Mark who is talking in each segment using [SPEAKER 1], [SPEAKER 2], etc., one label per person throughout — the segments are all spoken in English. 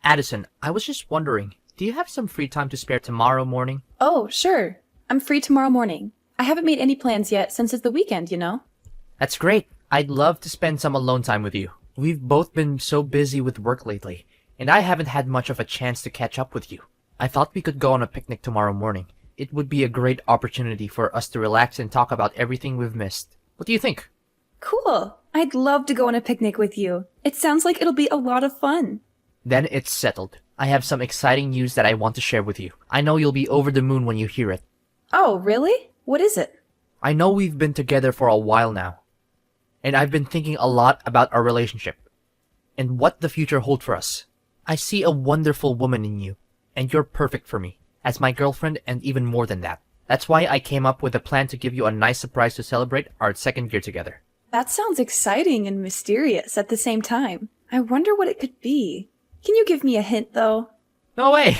[SPEAKER 1] Addison, I was just wondering, do you have some free time to spare tomorrow morning?
[SPEAKER 2] Oh, sure. I'm free tomorrow morning. I haven't made any plans yet since it's the weekend, you know?
[SPEAKER 1] That's great. I'd love to spend some alone time with you. We've both been so busy with work lately, and I haven't had much of a chance to catch up with you. I thought we could go on a picnic tomorrow morning. It would be a great opportunity for us to relax and talk about everything we've missed. What do you think?
[SPEAKER 2] Cool. I'd love to go on a picnic with you. It sounds like it'll be a lot of fun.
[SPEAKER 1] Then it's settled. I have some exciting news that I want to share with you. I know you'll be over the moon when you hear it.
[SPEAKER 2] Oh, really? What is it?
[SPEAKER 1] I know we've been together for a while now, and I've been thinking a lot about our relationship and what the future holds for us. I see a wonderful woman in you, and you're perfect for me, as my girlfriend and even more than that. That's why I came up with a plan to give you a nice surprise to celebrate our second year together.
[SPEAKER 2] That sounds exciting and mysterious at the same time. I wonder what it could be. Can you give me a hint, though?
[SPEAKER 1] No way!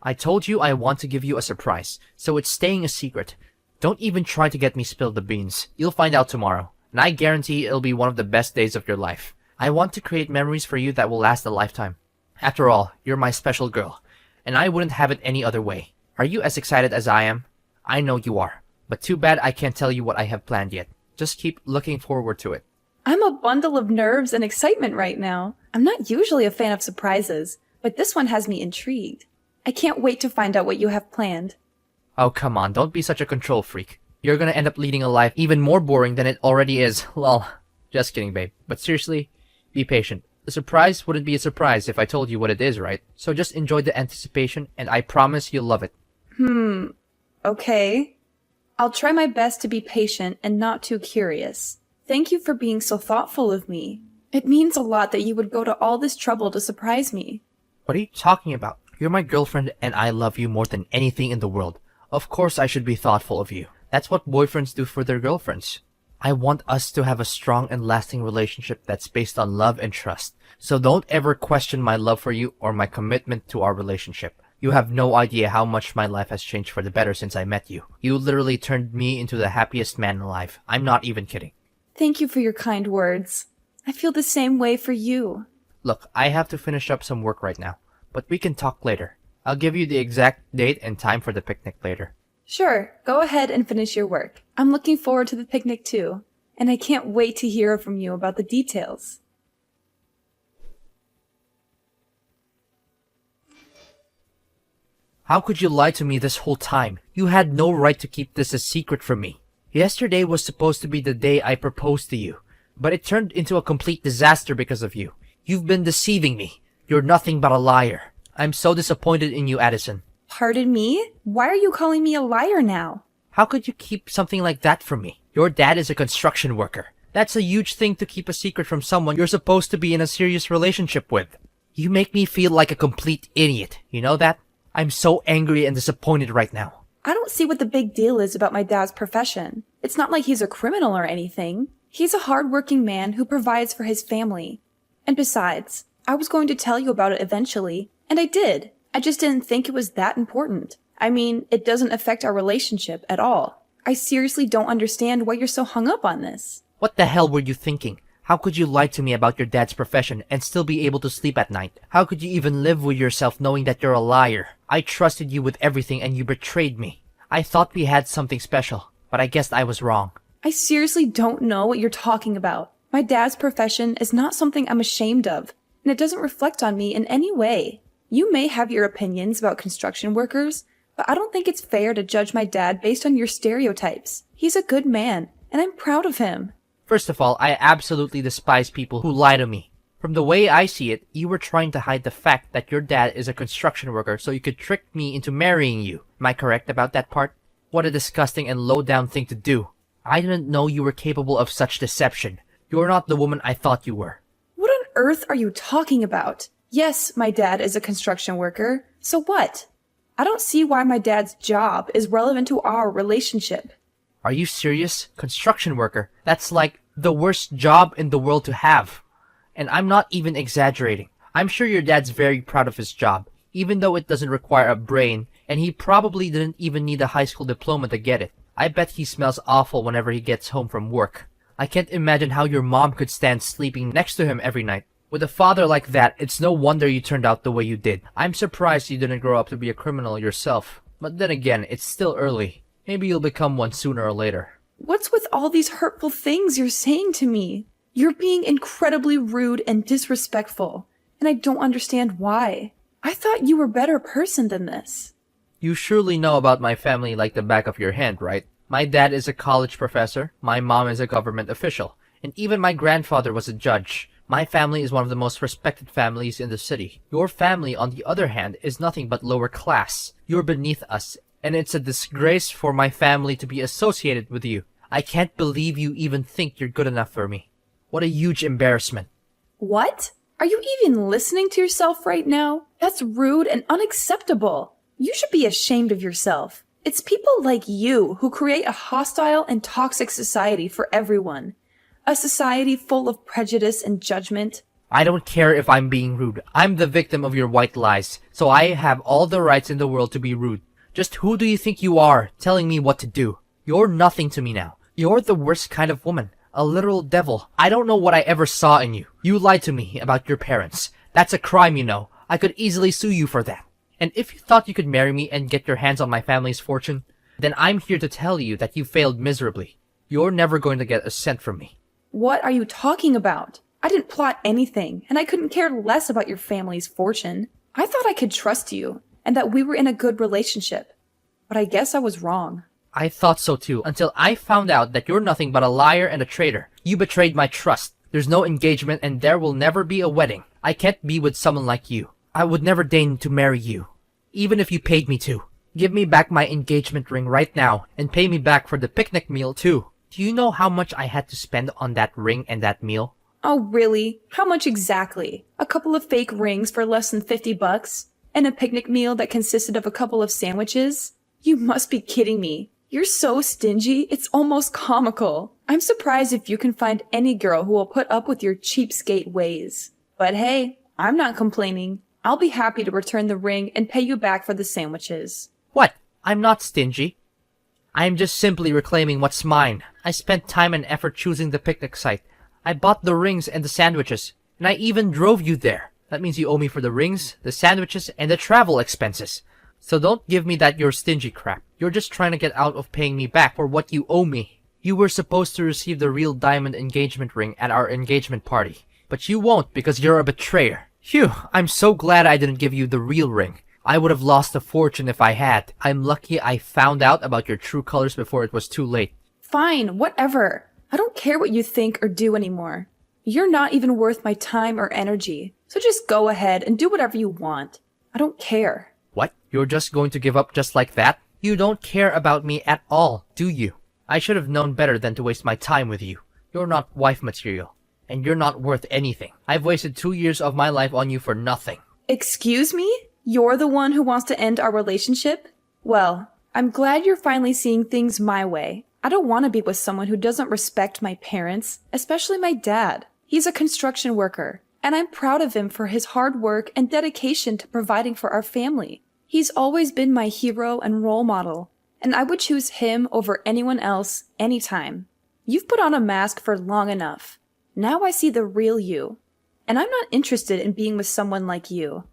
[SPEAKER 1] I told you I want to give you a surprise, so it's staying a secret. Don't even try to get me spill the beans. You'll find out tomorrow, and I guarantee it'll be one of the best days of your life. I want to create memories for you that will last a lifetime. After all, you're my special girl, and I wouldn't have it any other way. Are you as excited as I am? I know you are, but too bad I can't tell you what I have planned yet. Just keep looking forward to it.
[SPEAKER 2] I'm a bundle of nerves and excitement right now. I'm not usually a fan of surprises, but this one has me intrigued. I can't wait to find out what you have planned.
[SPEAKER 1] Oh, come on, don't be such a control freak. You're gonna end up leading a life even more boring than it already is. Lol. Just kidding, babe. But seriously, be patient. The surprise wouldn't be a surprise if I told you what it is, right? So just enjoy the anticipation, and I promise you'll love it.
[SPEAKER 2] Okay. I'll try my best to be patient and not too curious. Thank you for being so thoughtful of me. It means a lot that you would go to all this trouble to surprise me.
[SPEAKER 1] What are you talking about? You're my girlfriend, and I love you more than anything in the world. Of course I should be thoughtful of you. That's what boyfriends do for their girlfriends. I want us to have a strong and lasting relationship that's based on love and trust. So don't ever question my love for you or my commitment to our relationship. You have no idea how much my life has changed for the better since I met you. You literally turned me into the happiest man alive. I'm not even kidding.
[SPEAKER 2] Thank you for your kind words. I feel the same way for you.
[SPEAKER 1] Look, I have to finish up some work right now, but we can talk later. I'll give you the exact date and time for the picnic later.
[SPEAKER 2] Sure, go ahead and finish your work. I'm looking forward to the picnic too, and I can't wait to hear from you about the details.
[SPEAKER 1] How could you lie to me this whole time? You had no right to keep this a secret from me. Yesterday was supposed to be the day I proposed to you, but it turned into a complete disaster because of you. You've been deceiving me. You're nothing but a liar. I'm so disappointed in you, Addison.
[SPEAKER 2] Pardon me? Why are you calling me a liar now?
[SPEAKER 1] How could you keep something like that from me? Your dad is a construction worker. That's a huge thing to keep a secret from someone you're supposed to be in a serious relationship with. You make me feel like a complete idiot. You know that? I'm so angry and disappointed right now.
[SPEAKER 2] I don't see what the big deal is about my dad's profession. It's not like he's a criminal or anything. He's a hardworking man who provides for his family. And besides, I was going to tell you about it eventually, and I did. I just didn't think it was that important. I mean, it doesn't affect our relationship at all. I seriously don't understand why you're so hung up on this.
[SPEAKER 1] What the hell were you thinking? How could you lie to me about your dad's profession and still be able to sleep at night? How could you even live with yourself knowing that you're a liar? I trusted you with everything and you betrayed me. I thought we had something special, but I guess I was wrong.
[SPEAKER 2] I seriously don't know what you're talking about. My dad's profession is not something I'm ashamed of, and it doesn't reflect on me in any way. You may have your opinions about construction workers, but I don't think it's fair to judge my dad based on your stereotypes. He's a good man, and I'm proud of him.
[SPEAKER 1] First of all, I absolutely despise people who lie to me. From the way I see it, you were trying to hide the fact that your dad is a construction worker so you could trick me into marrying you. Am I correct about that part? What a disgusting and low-down thing to do. I didn't know you were capable of such deception. You're not the woman I thought you were.
[SPEAKER 2] What on earth are you talking about? Yes, my dad is a construction worker. So what? I don't see why my dad's job is relevant to our relationship.
[SPEAKER 1] Are you serious? Construction worker? That's like the worst job in the world to have. And I'm not even exaggerating. I'm sure your dad's very proud of his job, even though it doesn't require a brain, and he probably didn't even need a high school diploma to get it. I bet he smells awful whenever he gets home from work. I can't imagine how your mom could stand sleeping next to him every night. With a father like that, it's no wonder you turned out the way you did. I'm surprised you didn't grow up to be a criminal yourself. But then again, it's still early. Maybe you'll become one sooner or later.
[SPEAKER 2] What's with all these hurtful things you're saying to me? You're being incredibly rude and disrespectful, and I don't understand why. I thought you were a better person than this.
[SPEAKER 1] You surely know about my family like the back of your hand, right? My dad is a college professor, my mom is a government official, and even my grandfather was a judge. My family is one of the most respected families in the city. Your family, on the other hand, is nothing but lower class. You're beneath us, and it's a disgrace for my family to be associated with you. I can't believe you even think you're good enough for me. What a huge embarrassment.
[SPEAKER 2] What? Are you even listening to yourself right now? That's rude and unacceptable. You should be ashamed of yourself. It's people like you who create a hostile and toxic society for everyone. A society full of prejudice and judgment.
[SPEAKER 1] I don't care if I'm being rude. I'm the victim of your white lies, so I have all the rights in the world to be rude. Just who do you think you are, telling me what to do? You're nothing to me now. You're the worst kind of woman. A literal devil. I don't know what I ever saw in you. You lied to me about your parents. That's a crime, you know. I could easily sue you for that. And if you thought you could marry me and get your hands on my family's fortune, then I'm here to tell you that you failed miserably. You're never going to get a cent from me.
[SPEAKER 2] What are you talking about? I didn't plot anything, and I couldn't care less about your family's fortune. I thought I could trust you, and that we were in a good relationship. But I guess I was wrong.
[SPEAKER 1] I thought so too, until I found out that you're nothing but a liar and a traitor. You betrayed my trust. There's no engagement and there will never be a wedding. I can't be with someone like you. I would never deign to marry you, even if you paid me to. Give me back my engagement ring right now, and pay me back for the picnic meal too. Do you know how much I had to spend on that ring and that meal?
[SPEAKER 2] Oh, really? How much exactly? A couple of fake rings for less than $50? And a picnic meal that consisted of a couple of sandwiches? You must be kidding me. You're so stingy, it's almost comical. I'm surprised if you can find any girl who will put up with your cheapskate ways. But hey, I'm not complaining. I'll be happy to return the ring and pay you back for the sandwiches.
[SPEAKER 1] What? I'm not stingy. I'm just simply reclaiming what's mine. I spent time and effort choosing the picnic site. I bought the rings and the sandwiches, and I even drove you there. That means you owe me for the rings, the sandwiches, and the travel expenses. So don't give me that you're stingy crap. You're just trying to get out of paying me back for what you owe me. You were supposed to receive the real diamond engagement ring at our engagement party, but you won't because you're a betrayer. Phew, I'm so glad I didn't give you the real ring. I would have lost a fortune if I had. I'm lucky I found out about your true colors before it was too late.
[SPEAKER 2] Fine, whatever. I don't care what you think or do anymore. You're not even worth my time or energy, so just go ahead and do whatever you want. I don't care.
[SPEAKER 1] What? You're just going to give up just like that? You don't care about me at all, do you? I should have known better than to waste my time with you. You're not wife material, and you're not worth anything. I've wasted 2 years of my life on you for nothing.
[SPEAKER 2] Excuse me? You're the one who wants to end our relationship? Well, I'm glad you're finally seeing things my way. I don't want to be with someone who doesn't respect my parents, especially my dad. He's a construction worker, and I'm proud of him for his hard work and dedication to providing for our family. He's always been my hero and role model, and I would choose him over anyone else anytime. You've put on a mask for long enough. Now I see the real you, and I'm not interested in being with someone like you.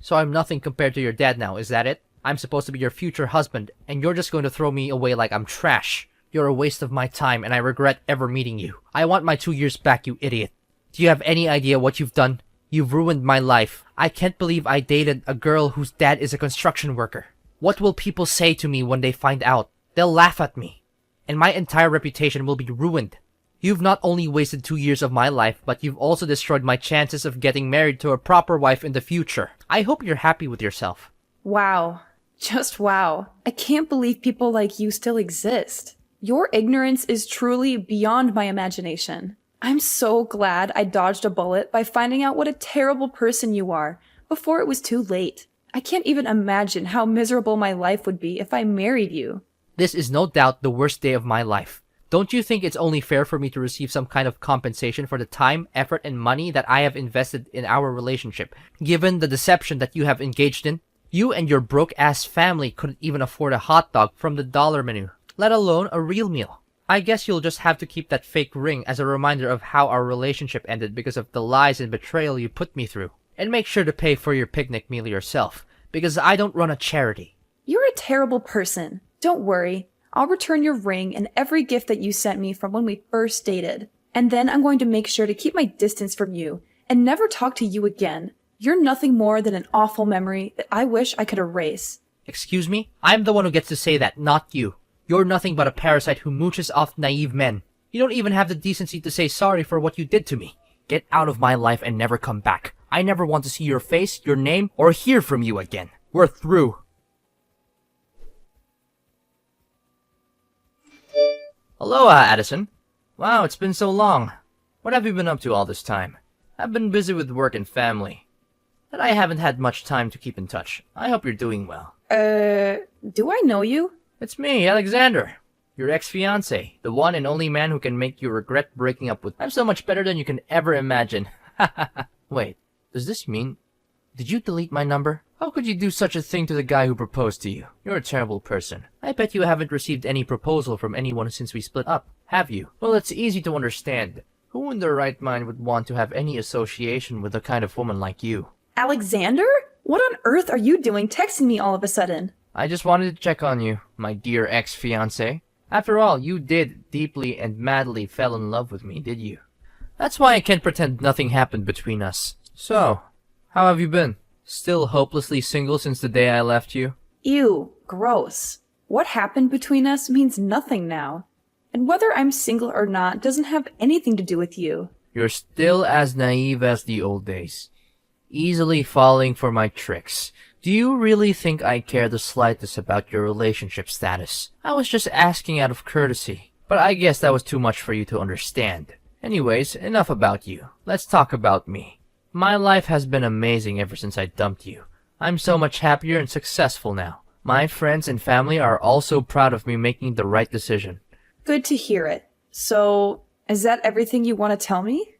[SPEAKER 1] So I'm nothing compared to your dad now, is that it? I'm supposed to be your future husband, and you're just going to throw me away like I'm trash. You're a waste of my time, and I regret ever meeting you. I want my 2 years back, you idiot. Do you have any idea what you've done? You've ruined my life. I can't believe I dated a girl whose dad is a construction worker. What will people say to me when they find out? They'll laugh at me, and my entire reputation will be ruined. You've not only wasted 2 years of my life, but you've also destroyed my chances of getting married to a proper wife in the future. I hope you're happy with yourself.
[SPEAKER 2] Wow. Just wow. I can't believe people like you still exist. Your ignorance is truly beyond my imagination. I'm so glad I dodged a bullet by finding out what a terrible person you are before it was too late. I can't even imagine how miserable my life would be if I married you.
[SPEAKER 1] This is no doubt the worst day of my life. Don't you think it's only fair for me to receive some kind of compensation for the time, effort, and money that I have invested in our relationship, given the deception that you have engaged in? You and your broke-ass family couldn't even afford a hot dog from the dollar menu, let alone a real meal. I guess you'll just have to keep that fake ring as a reminder of how our relationship ended because of the lies and betrayal you put me through. And make sure to pay for your picnic meal yourself, because I don't run a charity.
[SPEAKER 2] You're a terrible person. Don't worry. I'll return your ring and every gift that you sent me from when we first dated. And then I'm going to make sure to keep my distance from you and never talk to you again. You're nothing more than an awful memory that I wish I could erase.
[SPEAKER 1] Excuse me? I'm the one who gets to say that, not you. You're nothing but a parasite who mooches off naive men. You don't even have the decency to say sorry for what you did to me. Get out of my life and never come back. I never want to see your face, your name, or hear from you again. We're through. Aloha, Addison. Wow, it's been so long. What have you been up to all this time? I've been busy with work and family, and I haven't had much time to keep in touch. I hope you're doing well.
[SPEAKER 2] Do I know you?
[SPEAKER 1] It's me, Alexander. Your ex-fiancé, the one and only man who can make you regret breaking up with. I'm so much better than you can ever imagine. Wait, does this mean... Did you delete my number? How could you do such a thing to the guy who proposed to you? You're a terrible person. I bet you haven't received any proposal from anyone since we split up, have you? Well, it's easy to understand. Who in their right mind would want to have any association with a kind of woman like you?
[SPEAKER 2] Alexander? What on earth are you doing texting me all of a sudden?
[SPEAKER 1] I just wanted to check on you, my dear ex-fiancé. After all, you did deeply and madly fell in love with me, did you? That's why I can't pretend nothing happened between us. So, how have you been? Still hopelessly single since the day I left you?
[SPEAKER 2] Ew, gross. What happened between us means nothing now. And whether I'm single or not doesn't have anything to do with you.
[SPEAKER 1] You're still as naive as the old days. Easily falling for my tricks. Do you really think I care the slightest about your relationship status? I was just asking out of courtesy. But I guess that was too much for you to understand. Anyways, enough about you. Let's talk about me. My life has been amazing ever since I dumped you. I'm so much happier and successful now. My friends and family are also proud of me making the right decision.
[SPEAKER 2] Good to hear it. So, is that everything you want to tell me?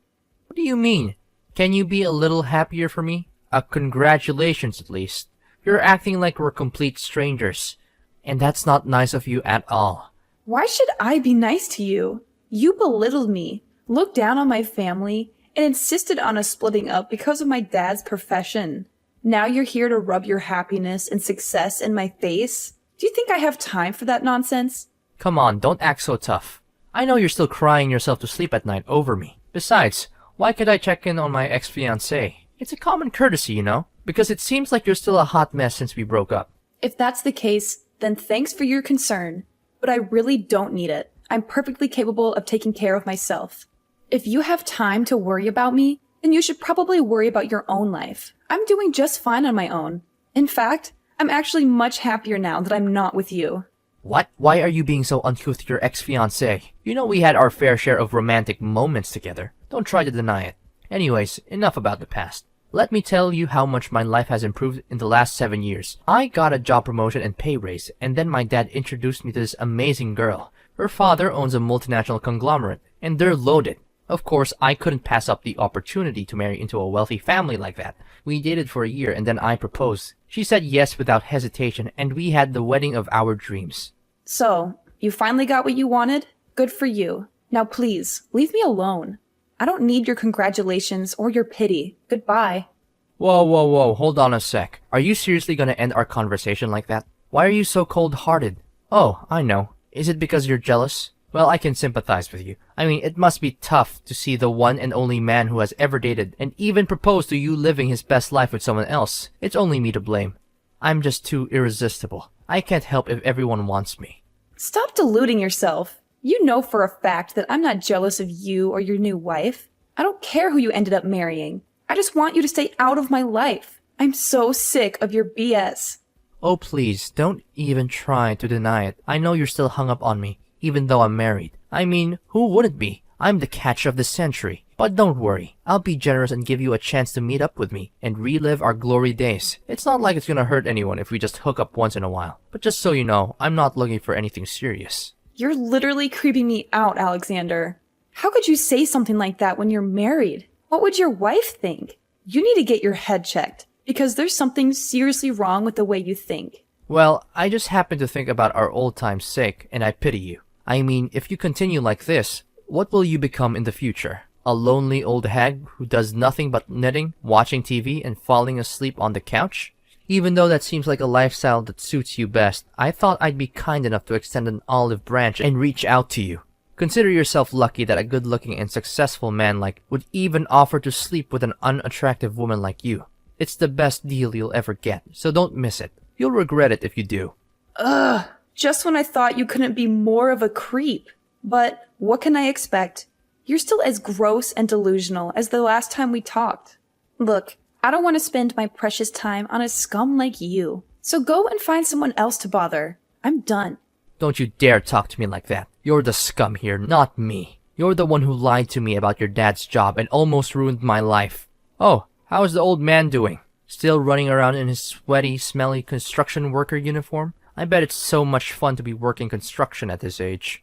[SPEAKER 1] What do you mean? Can you be a little happier for me? Congratulations at least. You're acting like we're complete strangers. And that's not nice of you at all.
[SPEAKER 2] Why should I be nice to you? You belittled me, looked down on my family, and insisted on us splitting up because of my dad's profession. Now you're here to rub your happiness and success in my face? Do you think I have time for that nonsense?
[SPEAKER 1] Come on, don't act so tough. I know you're still crying yourself to sleep at night over me. Besides, why could I check in on my ex-fiancé? It's a common courtesy, you know? Because it seems like you're still a hot mess since we broke up.
[SPEAKER 2] If that's the case, then thanks for your concern. But I really don't need it. I'm perfectly capable of taking care of myself. If you have time to worry about me, then you should probably worry about your own life. I'm doing just fine on my own. In fact, I'm actually much happier now that I'm not with you.
[SPEAKER 1] What? Why are you being so uncouth to your ex-fiancé? You know we had our fair share of romantic moments together. Don't try to deny it. Anyways, enough about the past. Let me tell you how much my life has improved in the last 7 years. I got a job promotion and pay raise, and then my dad introduced me to this amazing girl. Her father owns a multinational conglomerate, and they're loaded. Of course, I couldn't pass up the opportunity to marry into a wealthy family like that. We dated for a year and then I proposed. She said yes without hesitation, and we had the wedding of our dreams.
[SPEAKER 2] So, you finally got what you wanted? Good for you. Now please, leave me alone. I don't need your congratulations or your pity. Goodbye.
[SPEAKER 1] Whoa, hold on a sec. Are you seriously gonna end our conversation like that? Why are you so cold-hearted? Oh, I know. Is it because you're jealous? Well, I can sympathize with you. I mean, it must be tough to see the one and only man who has ever dated and even proposed to you living his best life with someone else. It's only me to blame. I'm just too irresistible. I can't help if everyone wants me.
[SPEAKER 2] Stop deluding yourself. You know for a fact that I'm not jealous of you or your new wife. I don't care who you ended up marrying. I just want you to stay out of my life. I'm so sick of your BS.
[SPEAKER 1] Oh, please, don't even try to deny it. I know you're still hung up on me, even though I'm married. I mean, who wouldn't be? I'm the catch of the century. But don't worry, I'll be generous and give you a chance to meet up with me and relive our glory days. It's not like it's gonna hurt anyone if we just hook up once in a while. But just so you know, I'm not looking for anything serious.
[SPEAKER 2] You're literally creeping me out, Alexander. How could you say something like that when you're married? What would your wife think? You need to get your head checked, because there's something seriously wrong with the way you think.
[SPEAKER 1] Well, I just happen to think about our old time's sake, and I pity you. I mean, if you continue like this, what will you become in the future? A lonely old hag who does nothing but knitting, watching TV, and falling asleep on the couch? Even though that seems like a lifestyle that suits you best, I thought I'd be kind enough to extend an olive branch and reach out to you. Consider yourself lucky that a good-looking and successful man would even offer to sleep with an unattractive woman like you. It's the best deal you'll ever get, so don't miss it. You'll regret it if you do.
[SPEAKER 2] Ugh, just when I thought you couldn't be more of a creep. But what can I expect? You're still as gross and delusional as the last time we talked. Look, I don't want to spend my precious time on a scum like you. So go and find someone else to bother. I'm done.
[SPEAKER 1] Don't you dare talk to me like that. You're the scum here, not me. You're the one who lied to me about your dad's job and almost ruined my life. Oh, how is the old man doing? Still running around in his sweaty, smelly construction worker uniform? I bet it's so much fun to be working construction at this age.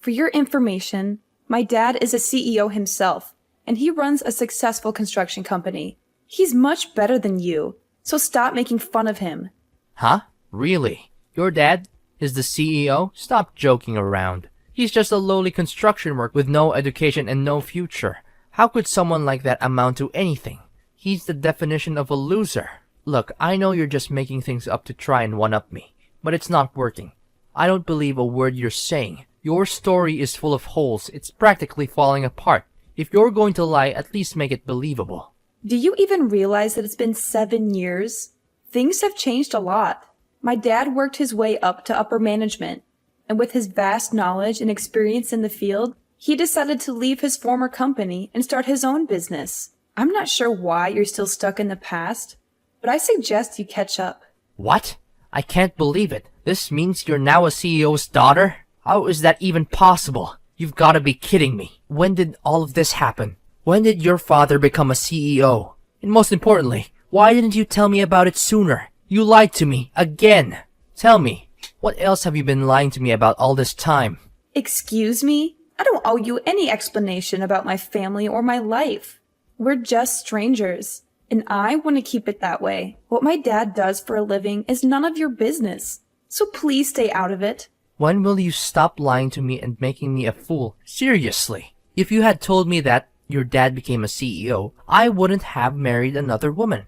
[SPEAKER 2] For your information, my dad is a CEO himself, and he runs a successful construction company. He's much better than you, so stop making fun of him.
[SPEAKER 1] Huh? Really? Your dad is the CEO? Stop joking around. He's just a lowly construction worker with no education and no future. How could someone like that amount to anything? He's the definition of a loser. Look, I know you're just making things up to try and one-up me, but it's not working. I don't believe a word you're saying. Your story is full of holes. It's practically falling apart. If you're going to lie, at least make it believable.
[SPEAKER 2] Do you even realize that it's been 7 years? Things have changed a lot. My dad worked his way up to upper management, and with his vast knowledge and experience in the field, he decided to leave his former company and start his own business. I'm not sure why you're still stuck in the past, but I suggest you catch up.
[SPEAKER 1] What? I can't believe it. This means you're now a CEO's daughter? How is that even possible? You've got to be kidding me. When did all of this happen? When did your father become a CEO? And most importantly, why didn't you tell me about it sooner? You lied to me again. Tell me, what else have you been lying to me about all this time?
[SPEAKER 2] Excuse me? I don't owe you any explanation about my family or my life. We're just strangers, and I want to keep it that way. What my dad does for a living is none of your business, so please stay out of it.
[SPEAKER 1] When will you stop lying to me and making me a fool? Seriously. If you had told me that your dad became a CEO, I wouldn't have married another woman,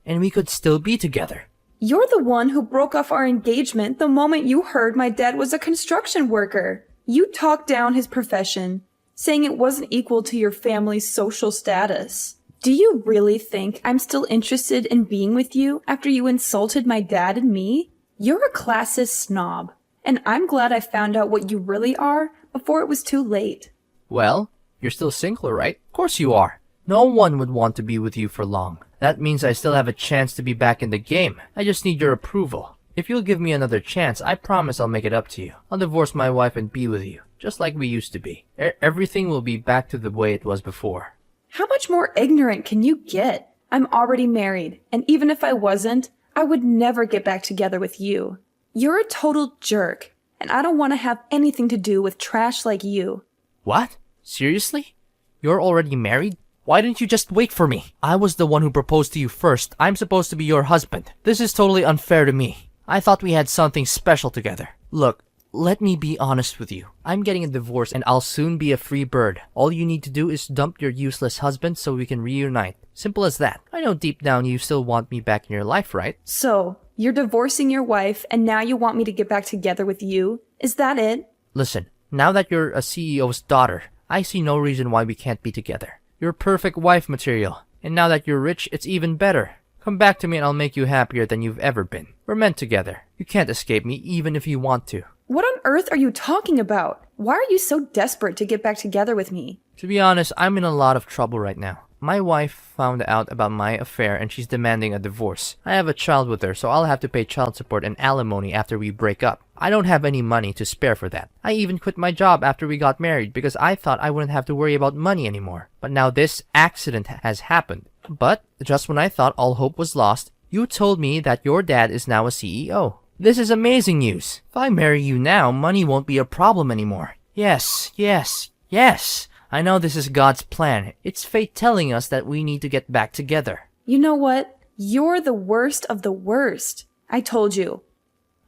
[SPEAKER 1] and we could still be together.
[SPEAKER 2] You're the one who broke off our engagement the moment you heard my dad was a construction worker. You talked down his profession, saying it wasn't equal to your family's social status. Do you really think I'm still interested in being with you after you insulted my dad and me? You're a classist snob, and I'm glad I found out what you really are before it was too late.
[SPEAKER 1] Well, you're still single, right? Of course you are. No one would want to be with you for long. That means I still have a chance to be back in the game. I just need your approval. If you'll give me another chance, I promise I'll make it up to you. I'll divorce my wife and be with you, just like we used to be. Everything will be back to the way it was before.
[SPEAKER 2] How much more ignorant can you get? I'm already married, and even if I wasn't, I would never get back together with you. You're a total jerk, and I don't want to have anything to do with trash like you.
[SPEAKER 1] What? Seriously? You're already married? Why didn't you just wait for me? I was the one who proposed to you first. I'm supposed to be your husband. This is totally unfair to me. I thought we had something special together. Look, let me be honest with you. I'm getting a divorce and I'll soon be a free bird. All you need to do is dump your useless husband so we can reunite. Simple as that. I know deep down you still want me back in your life, right?
[SPEAKER 2] So, you're divorcing your wife, and now you want me to get back together with you? Is that it?
[SPEAKER 1] Listen, now that you're a CEO's daughter, I see no reason why we can't be together. You're perfect wife material. And now that you're rich, it's even better. Come back to me and I'll make you happier than you've ever been. We're meant together. You can't escape me, even if you want to.
[SPEAKER 2] What on earth are you talking about? Why are you so desperate to get back together with me?
[SPEAKER 1] To be honest, I'm in a lot of trouble right now. My wife found out about my affair and she's demanding a divorce. I have a child with her, so I'll have to pay child support and alimony after we break up. I don't have any money to spare for that. I even quit my job after we got married because I thought I wouldn't have to worry about money anymore. But now this accident has happened. But just when I thought all hope was lost, you told me that your dad is now a CEO. This is amazing news. If I marry you now, money won't be a problem anymore. Yes, yes, yes. I know this is God's plan. It's fate telling us that we need to get back together.
[SPEAKER 2] You know what? You're the worst of the worst. I told you.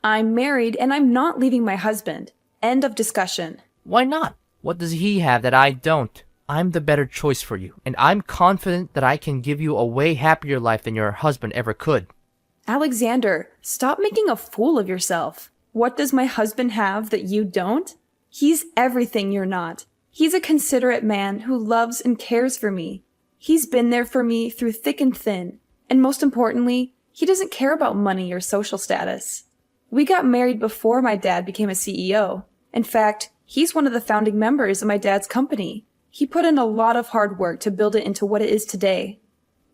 [SPEAKER 2] I'm married and I'm not leaving my husband. End of discussion.
[SPEAKER 1] Why not? What does he have that I don't? I'm the better choice for you, and I'm confident that I can give you a way happier life than your husband ever could.
[SPEAKER 2] Alexander, stop making a fool of yourself. What does my husband have that you don't? He's everything you're not. He's a considerate man who loves and cares for me. He's been there for me through thick and thin. And most importantly, he doesn't care about money or social status. We got married before my dad became a CEO. In fact, he's one of the founding members of my dad's company. He put in a lot of hard work to build it into what it is today.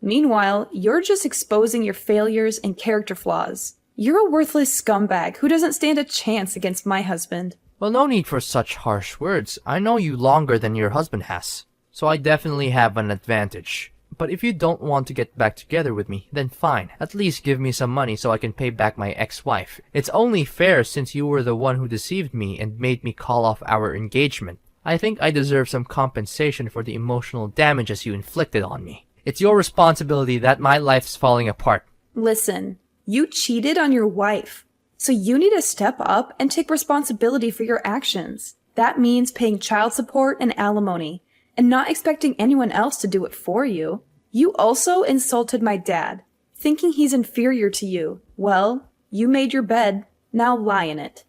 [SPEAKER 2] Meanwhile, you're just exposing your failures and character flaws. You're a worthless scumbag who doesn't stand a chance against my husband.
[SPEAKER 1] Well, no need for such harsh words. I know you longer than your husband has, so I definitely have an advantage. But if you don't want to get back together with me, then fine. At least give me some money so I can pay back my ex-wife. It's only fair since you were the one who deceived me and made me call off our engagement. I think I deserve some compensation for the emotional damages you inflicted on me. It's your responsibility that my life's falling apart.
[SPEAKER 2] Listen, you cheated on your wife. So you need to step up and take responsibility for your actions. That means paying child support and alimony, and not expecting anyone else to do it for you. You also insulted my dad, thinking he's inferior to you. Well, you made your bed, now lie in it.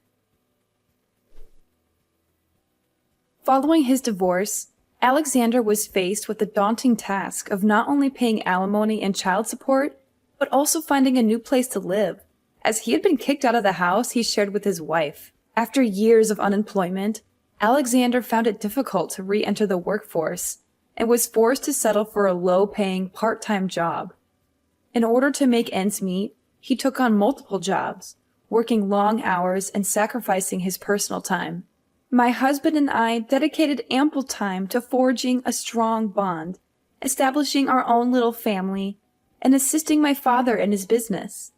[SPEAKER 2] Following his divorce, Alexander was faced with the daunting task of not only paying alimony and child support, but also finding a new place to live, as he had been kicked out of the house he shared with his wife. After years of unemployment, Alexander found it difficult to re-enter the workforce and was forced to settle for a low-paying part-time job. In order to make ends meet, he took on multiple jobs, working long hours and sacrificing his personal time. My husband and I dedicated ample time to forging a strong bond, establishing our own little family, and assisting my father in his business.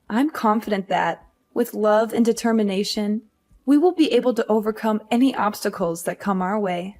[SPEAKER 2] I'm confident that, with love and determination, we will be able to overcome any obstacles that come our way.